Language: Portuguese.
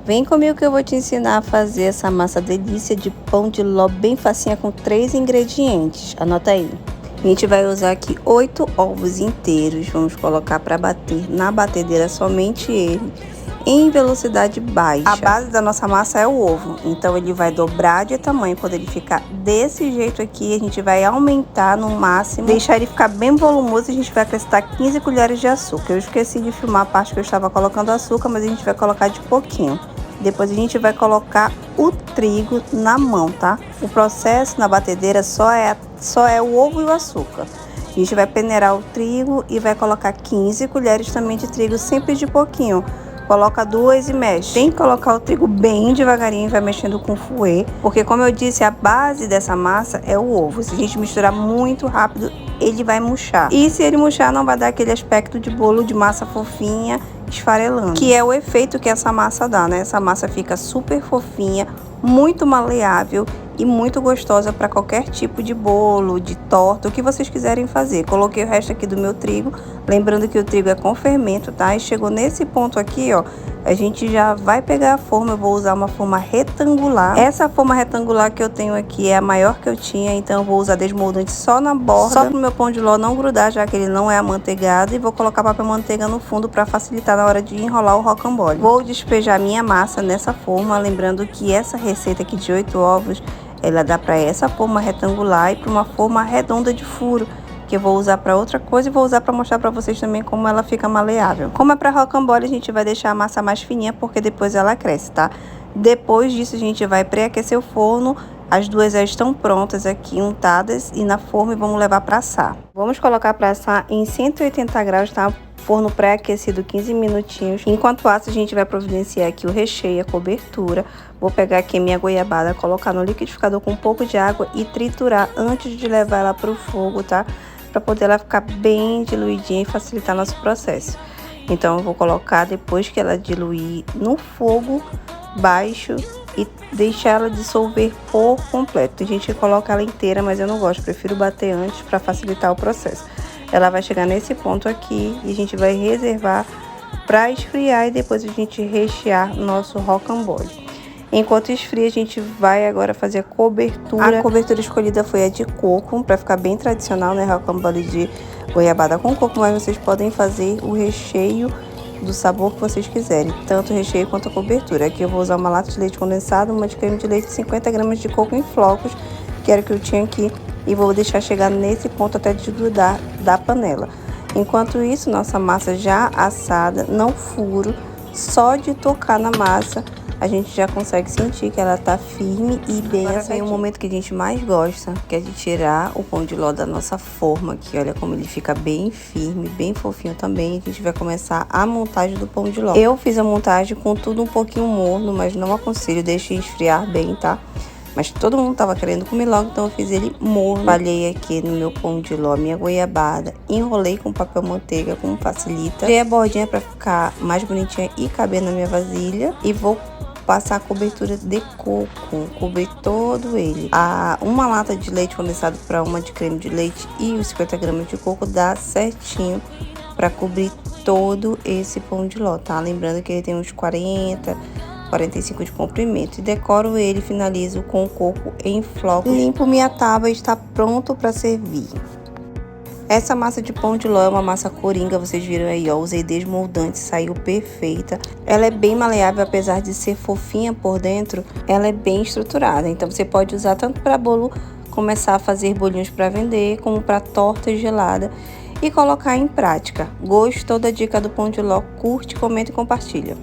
Vem comigo que eu vou te ensinar a fazer essa massa delícia de pão de ló bem facinha com 3 ingredientes. Anota aí. A gente vai usar aqui 8 ovos inteiros. Vamos colocar para bater na batedeira somente ele, em velocidade baixa. A base da nossa massa é o ovo, então ele vai dobrar de tamanho. Quando ele ficar desse jeito aqui, a gente vai aumentar no máximo, deixar ele ficar bem volumoso. A gente vai acrescentar 15 colheres de açúcar. Eu esqueci de filmar a parte que eu estava colocando açúcar, mas a gente vai colocar de pouquinho. Depois a gente vai colocar o trigo na mão, tá? O processo na batedeira só é o ovo e o açúcar. A gente vai peneirar o trigo e vai colocar 15 colheres também de trigo, sempre de pouquinho. Coloca 2 e mexe. Tem que colocar o trigo bem devagarinho, vai mexendo com o fouet, porque como eu disse, a base dessa massa é o ovo. Se a gente misturar muito rápido, ele vai murchar. E se ele murchar, não vai dar aquele aspecto de bolo de massa fofinha, esfarelando, que é o efeito que essa massa dá, né? Essa massa fica super fofinha, muito maleável e muito gostosa para qualquer tipo de bolo, de torta, o que vocês quiserem fazer. Coloquei o resto aqui do meu trigo, lembrando que o trigo é com fermento, tá? E chegou nesse ponto aqui, ó, a gente já vai pegar a forma. Eu vou usar uma forma retangular. Essa forma retangular que eu tenho aqui é a maior que eu tinha, então eu vou usar desmoldante só na borda, só para o meu pão de ló não grudar, já que ele não é amanteigado, e vou colocar papel manteiga no fundo para facilitar na hora de enrolar o rocambole. Vou despejar minha massa nessa forma, lembrando que essa receita aqui de 8 ovos, ela dá para essa forma retangular e para uma forma redonda de furo, que eu vou usar para outra coisa e vou usar para mostrar para vocês também como ela fica maleável. Como é para rocambole, a gente vai deixar a massa mais fininha, porque depois ela cresce, tá? Depois disso, a gente vai pré-aquecer o forno. As duas já estão prontas aqui, untadas e na forma, e vamos levar para assar. Vamos colocar para assar em 180 graus, tá? Forno pré-aquecido 15 minutinhos. Enquanto assa, a gente vai providenciar aqui o recheio, a cobertura. Vou pegar aqui a minha goiabada, colocar no liquidificador com um pouco de água e triturar antes de levar ela para o fogo, tá? Para poder ela ficar bem diluidinha e facilitar nosso processo. Então eu vou colocar, depois que ela diluir, no fogo baixo e deixar ela dissolver por completo. Tem gente que coloca ela inteira, mas eu não gosto, prefiro bater antes para facilitar o processo. Ela vai chegar nesse ponto aqui e a gente vai reservar para esfriar e depois a gente rechear nosso rocambole. Enquanto esfria, a gente vai agora fazer a cobertura. A cobertura escolhida foi a de coco, para ficar bem tradicional, né? Rocambole de goiabada com coco, mas vocês podem fazer o recheio do sabor que vocês quiserem, tanto o recheio quanto a cobertura. Aqui eu vou usar uma lata de leite condensado, uma de creme de leite e 50 gramas de coco em flocos, que era o que eu tinha aqui, e vou deixar chegar nesse ponto até desgrudar da panela. Enquanto isso, nossa massa já assada, não furo, só de tocar na massa a gente já consegue sentir que ela tá firme e bem assadinha. Agora vem o momento que a gente mais gosta, que é de tirar o pão de ló da nossa forma aqui. Olha como ele fica bem firme, bem fofinho também. A gente vai começar a montagem do pão de ló. Eu fiz a montagem com tudo um pouquinho morno, mas não aconselho, deixe esfriar bem, tá? Mas todo mundo tava querendo comer logo, então eu fiz ele morno. Espalhei aqui no meu pão de ló minha goiabada, enrolei com papel manteiga, como facilita. Tirei a bordinha para ficar mais bonitinha e caber na minha vasilha. E vou passar a cobertura de coco, cobrir todo ele. Uma lata de leite condensado para uma de creme de leite e os 50 gramas de coco dá certinho para cobrir todo esse pão de ló, tá? Lembrando que ele tem uns 45 de comprimento. E decoro ele, finalizo com o coco em flocos. Limpo minha tábua e está pronto para servir. Essa massa de pão de ló é uma massa coringa, vocês viram aí, ó, usei desmoldante, saiu perfeita. Ela é bem maleável, apesar de ser fofinha por dentro, ela é bem estruturada. Então você pode usar tanto para bolo, começar a fazer bolinhos para vender, como para torta gelada e colocar em prática. Gostou da dica do pão de ló? Curte, comenta e compartilha.